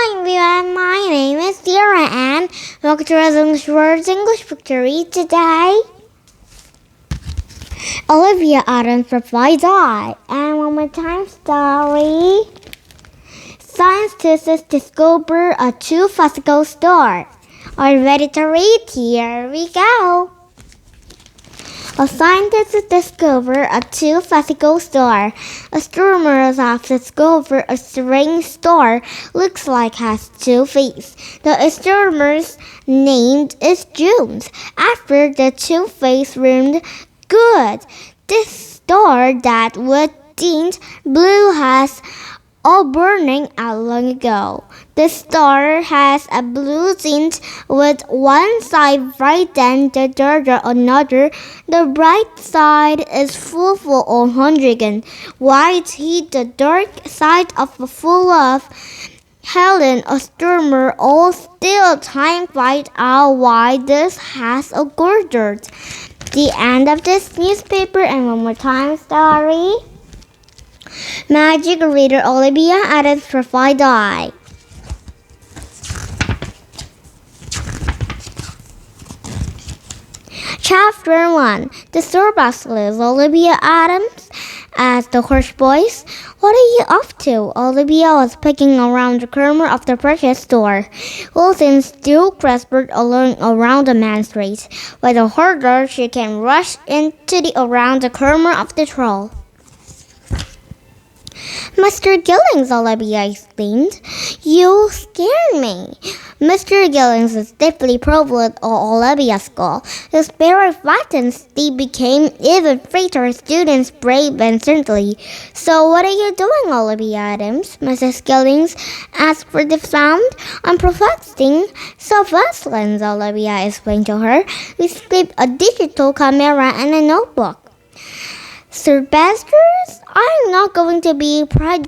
Hi everyone, my name is Sarah and welcome to Dlsvover's English Victory today. Olivia Adams replied I. And one more time story. Scientists discover a two physical star. Are you ready to read? Here we go. A scientist discovered a two physical star. Astronomers have discovered a strange star looks like has two faces. The astronomers named it June after the two-faced rhymed good. This star that was deemed blue has all burning out long ago. The star has a blue tint with one side bright and the other another. The bright side is full of hydrogen. White heat, the dark side of full of Helen, astronomer, all still time find out why this has occurred. The end of this newspaper and one more time story. Magic reader Olivia Adams provide I. Chapter 1. The store basket. Olivia Adams asked the harsh voice. What are you up to? Olivia was picking around the corner of the precious store. Wilson still clasped along around the main street. With a harder, she came rush into the around the corner of the troll. Mr. Gillings, Olivia exclaimed. You scared me. Mr. Gillings is deeply proud of Olivia's school. His very frightened they became even greater students brave and certainly. So what are you doing, Olivia Adams? Mrs. Gillings asked for the sound. I'm perfecting self-excellence, Olivia explained to her. We keep a digital camera and a notebook. Sylvester's? I'm not going to be proud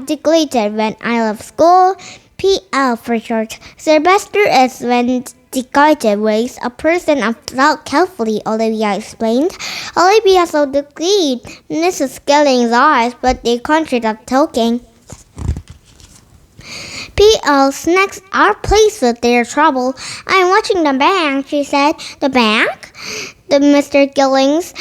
declared when I left school. P.L. for short. Sylvester is when declared ways a person of thought carefully, Olivia explained. Olivia saw the gleam in Mrs. Gilling's eyes, but they couldn't stop talking. P.L. snacks are pleased with their trouble. I'm watching the bank, she said. The bank? The Mr. Gillings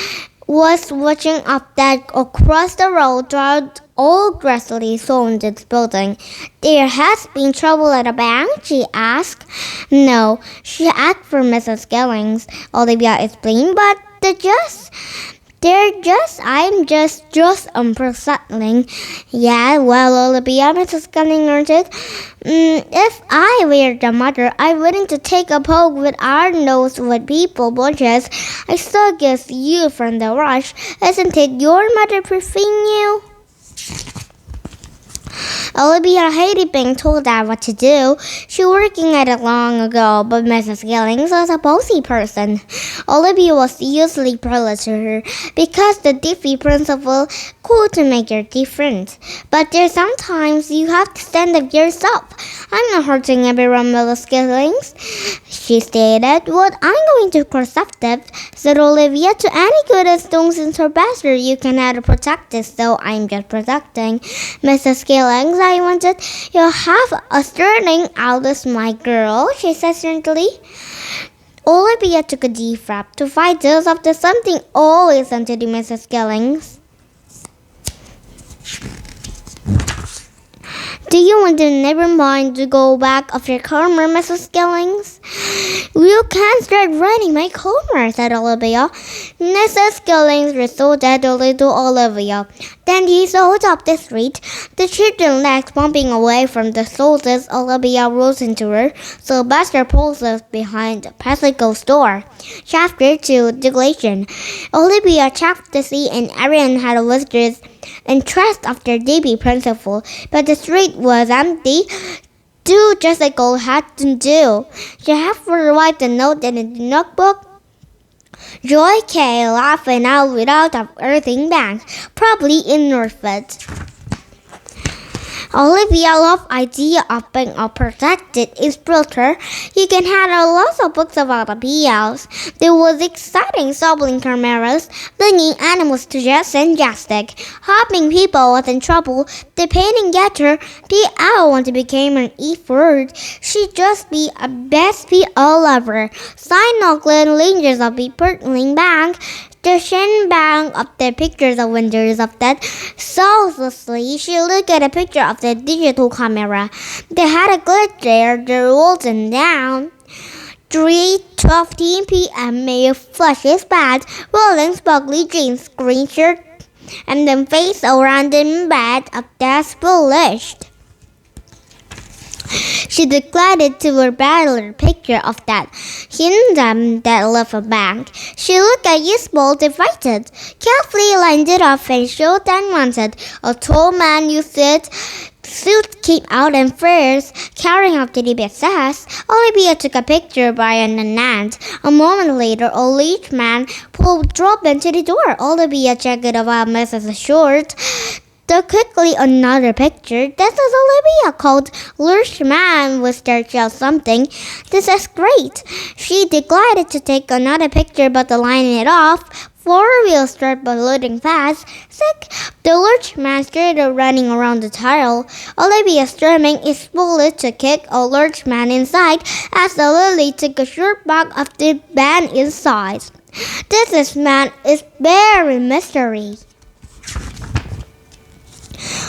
was watching up that across the road toward old grassily sounded building. There has been trouble at the bank? She asked. No, she asked for Mrs. Gillings, Olivia explained, but I'm just unsettling. Yeah, well, Olivia, Mrs. Gillings answered. If I were the mother, I wouldn't take a poke with our nose with people bunches. I still guess you from the rush. Isn't it your mother preferring you? Olivia hated being told that what to do. She was working at it long ago, but Mrs. Gillings was a bossy person. Olivia was usually polite to her because the diffy principle could make her different. But there's sometimes you have to stand up yourself. I'm not hurting everyone, Mrs. Gillings, she stated. What I'm going to perceptive, said Olivia. To any good as stones in her bastard, you cannot protect this, so I'm just protecting. Mrs. Gillings, I wanted you have a sterling Aldous, my girl, she said gently. Olivia took a deep breath to fight those of the something always unto the Mrs. Gillings. Do you want to never mind to go back of your corner, Mrs. Gillings? You can't start running my corner, said Olivia. Mrs. Gillings resorted a little Olivia. Then he sold up the street. The children legs bumping away from the soldiers. Olivia rose into her. Sylvester pulls us behind the Pesico store. Chapter 2, Declaration. Olivia checked to see and everyone had visitors interest of their debut principal, but the street was empty. Do just like old had to do. She had to write the note in the notebook. Joy K laughing out without of Earthing Bank, probably in Northwood. Olivia loved idea of being a protected instructor. You can handle lots of books about Olivia's. There was exciting sobbing cameras, bringing animals to just and drastic, helping people was in trouble, the painting getter, P.L. wanted to become an E-word. She'd just be a best P.L. lover. Sign Auckland Rangers of the Pertling Bank. The shin bang of the pictures of windows of that. Soullessly, she looked at a picture of the digital camera. They had a glitch there, the rolled them down. 3:12 p.m. Mayor flushes bad, rolling sparkly jeans, green shirt, and then face around in bed of that polished. She declared to her battered picture of that Hindam that left a bank. She looked at useful divided, carefully lined it up and showed and wanted. A tall man used it. Suit came out and first, carrying up to the BSS. Olivia took a picture by an aunt. A moment later, a leech man dropped into the door. Olivia checked it about Mrs. Short. Took quickly another picture. This is Olivia called Lurch Man with their child something. This is great. She declined to take another picture but to line it off. Four wheels start ballooning fast. Sick. The Lurch Man started running around the tile. Olivia storming is bullet to kick a Lurch Man inside as the lily took a short back of the band inside. This man is very mystery.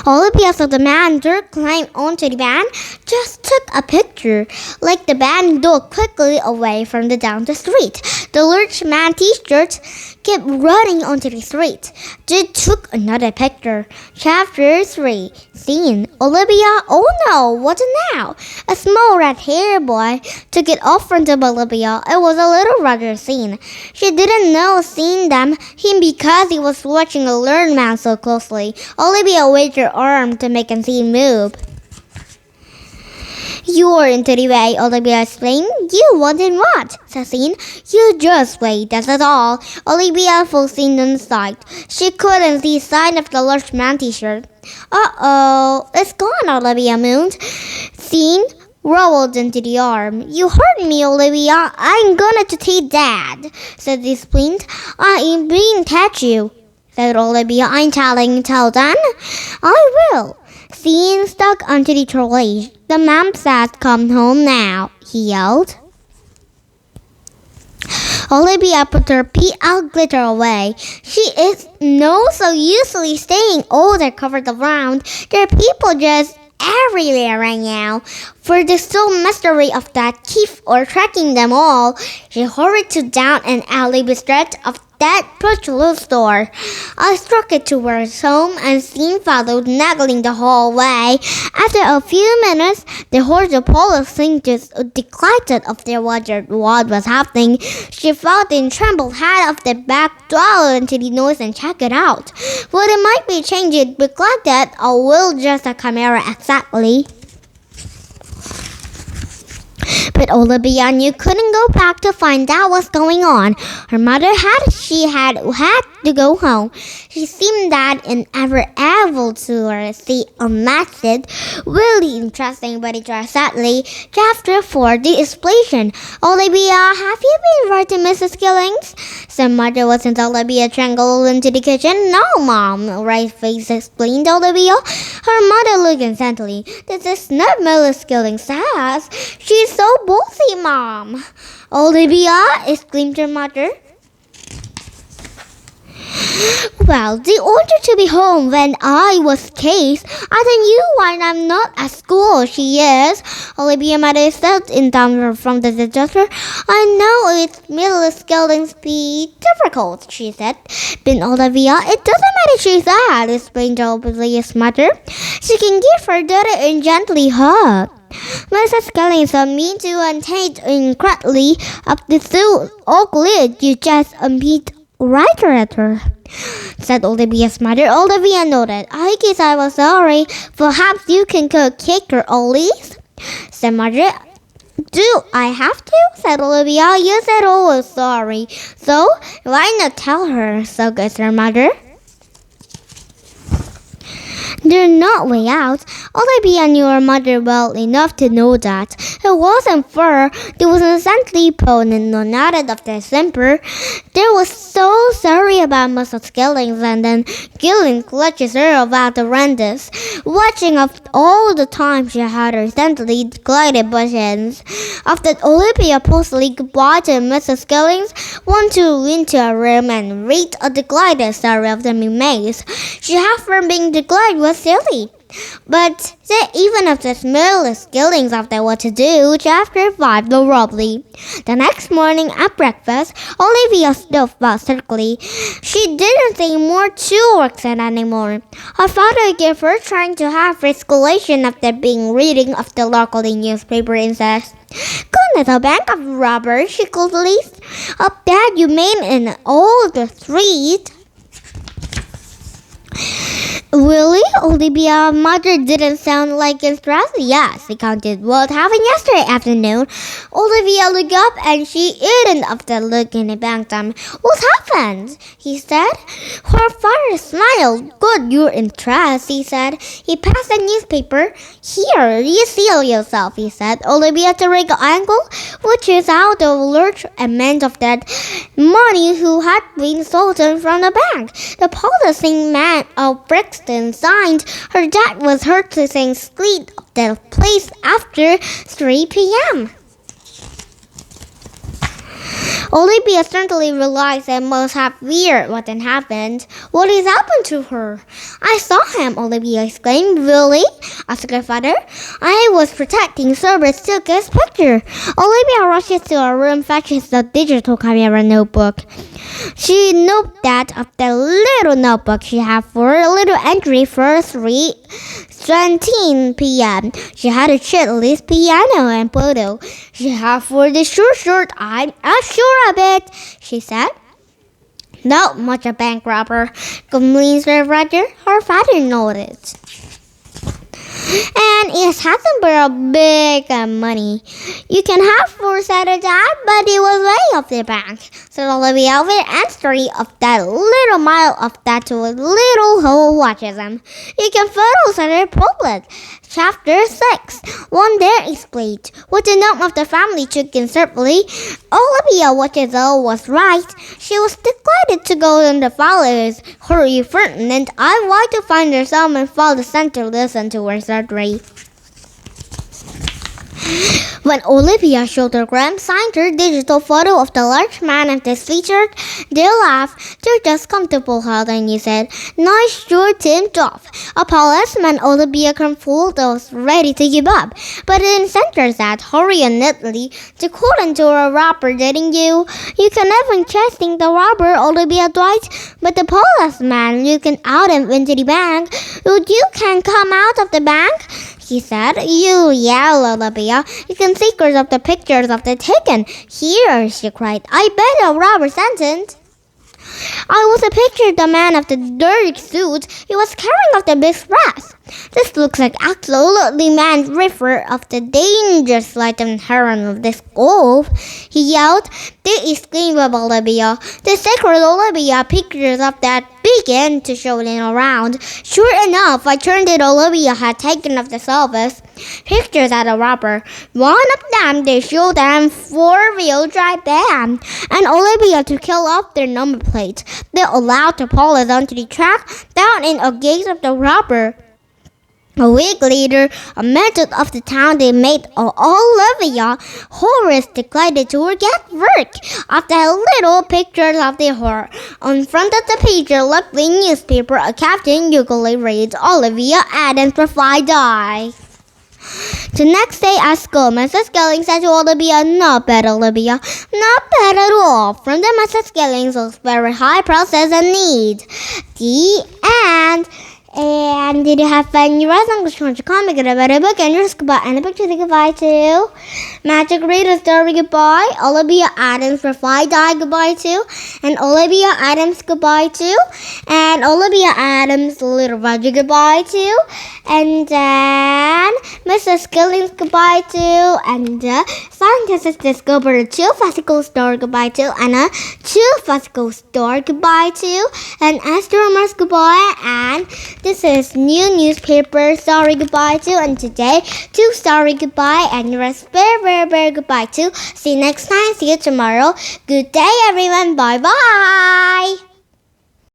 Olivia saw the man climb onto the van, just took a picture, like the van door quickly away from the down the street. The Lurch Man t-shirt kept running onto the street. They took another picture. Chapter 3. Scene. Olivia, oh no, what now? A small red-haired boy took it off front of Olivia. It was a little rudder scene. She didn't know seeing him because he was watching a learned man so closely. Olivia waved her arm to make him see move. You're into the way, Olivia explained. You wanted what? Said Scene. You just wait, that's all. Olivia full scene inside. She couldn't see sign of the Lurch Man t-shirt. Uh-oh, it's gone, Olivia moaned. Scene rolled into the arm. You hurt me, Olivia. I'm gonna to take Dad, said the splint. I ain't being touch you, said Olivia. I'm tell Dan. I will. Scene stuck onto the trolley. The man said, come home now, he yelled. Olivia put her PL glitter away. She is no so usually staying older covered around. There are people just everywhere right now. For the sole mystery of that thief or tracking them all, she hurried to down an alley stretch of that petrol store. I struck it towards home and Scene followed, nagging the whole way. After a few minutes, the horse of police just declared of their wondered what was happening. She felt and trembled, head off the back door into the noise and checked it out. Well, it might be changed, but glad that I will just a camera exactly. But Olivia knew couldn't go back to find out what's going on. Her mother had to go home. She seemed that and ever able to her see a method really interesting, but it was sadly chapter 4 the explosion. Olivia, have you been right to Mrs. Killings? Some mother wasn't Olivia strangled into the kitchen. No, Mom, right face explained Olivia. Her mother looked intently. This is not Mrs. Killings' house. She's so bossy, Mom. Olivia, exclaimed her mother. Well, the order to be home when I was case. I think you when I'm not at school, she is. Olivia mother said in time from the disaster. I know it's middle skillings be difficult, she said. But Olivia, it doesn't matter she's at, explained Olivia's mother. She can give her daughter a gently hug. Mrs. Kellings mean to untate incredibly up the suit oak lid you just beat right at her, said Olivia's mother. Olivia nodded. I guess I was sorry. Perhaps you can cook cake or Ollie's, said mother. Do I have to? Said Olivia. You said always sorry. So why not tell her? So goes her mother. There's no way out. Olivia knew her mother well enough to know that it wasn't fur. There was instantly prone and nodded of their simper. They was so sorry about Mrs. Skillings, and then Gilling clutches her about the renders, watching of all the time she had recently glided buttons. After Olivia postly goodbye to Mrs. Skillings, went into a room and read a declared story of the maze. She had from being declared was silly. But even if the smallest Skillings of them what to do, chapter 5 adorably. The next morning at breakfast, Olivia stood quickly. She didn't think more to work anymore. Her father gave her trying to have recollection after being reading of the local newspaper and says, "Goodness, a bank of robbers, she could least up that you made in all the street." Really? Olivia's mother didn't sound like stressed. Yes, he counted what happened yesterday afternoon. Olivia looked up and she didn't after looking at bank time. "What happened?" he said. Her father smiled. "Good, you're interested," he said. He passed the newspaper. "Here, you see yourself," he said. Olivia to rig angle, which is out of large amount of that money who had been stolen from the bank. The policing man of Brixton signed her dad was heard to sing street of the place after 3 p.m. Olivia certainly realized it must have weird what had happened. "What has happened to her?" "I saw him," Olivia exclaimed. "Really?" asked her father. "I was protecting Cerberus took his picture." Olivia rushes to her room, fetches the digital camera notebook. She noted that of the little notebook she had for a little entry for 3:17 p.m. She had a shitless piano and photo. She had for the short, "I'm sure of it," she said. "Not much a bank robber," complained Sir Roger. Her father nodded. "And it hasn't been a big money. You can have for Saturday, but it was way off the bank," said Olivia with an story of that little mile of that to a little hole watches him. "You can photo Saturday problem." Chapter 6. One day explained. With the name of the family chicken certainly, Olivia watches all was right. She was declared to go in the followers. Hurry Ferdinand, I want to find herself and follow center listen to her surgery. When Olivia showed her signed her digital photo of the large man and his featured, they laughed. "They're just comfortable, Helen," he said. "Nice short tipped off." A policeman Olivia confused was ready to give up, but in center said hurriedly, "To call into a robber, didn't you?" "You can even chasing the robber," Olivia tried, but the policeman looking out into the bank. "You can come out of the bank," he said. "You yell, Olivia. You can see of the pictures of the taken." "Here," she cried. "I bet a robber sentence." I was a picture of the man of the dirty suit. He was carrying off the big brass. "This looks like absolutely man's river of the dangerous light and heron of this cove," he yelled. They exclaimed of Olivia. The sacred Olivia pictures of that began to show it around. Sure enough, I turned it Olivia had taken of the service. Pictures of the robber. One of them they showed them 4-wheel drive van, and Olivia to kill off their number plate. They allowed the police onto the track down in a gate of the robber. A week later, a method of the town they made of Olivia. Horace declared to her get work. After little pictures of the horror. On front of the page, looked the newspaper. A captain usually reads Olivia Adams profile die. The next day at school, Mrs. Skillings said to Olivia, "Not bad, Olivia. Not bad at all." From the Mrs. Skillings was very high process and need. The end. And did you have fun? You read English Country Comic, get a better book, and yours goodbye, and a picture to goodbye to. Magic Reader Story goodbye. Olivia Adams Reply Die goodbye to. And Olivia Adams goodbye to. And Olivia Adams Little Roger goodbye to. And then Mrs. Skillings goodbye to. And Scientists discovered a 2 physical store goodbye to. And a 2 physical store goodbye to. And astronomers goodbye. And this This is new newspaper story goodbye too, and today two story goodbye and rest very goodbye too. See you next time. See you tomorrow. Good day everyone. Bye bye.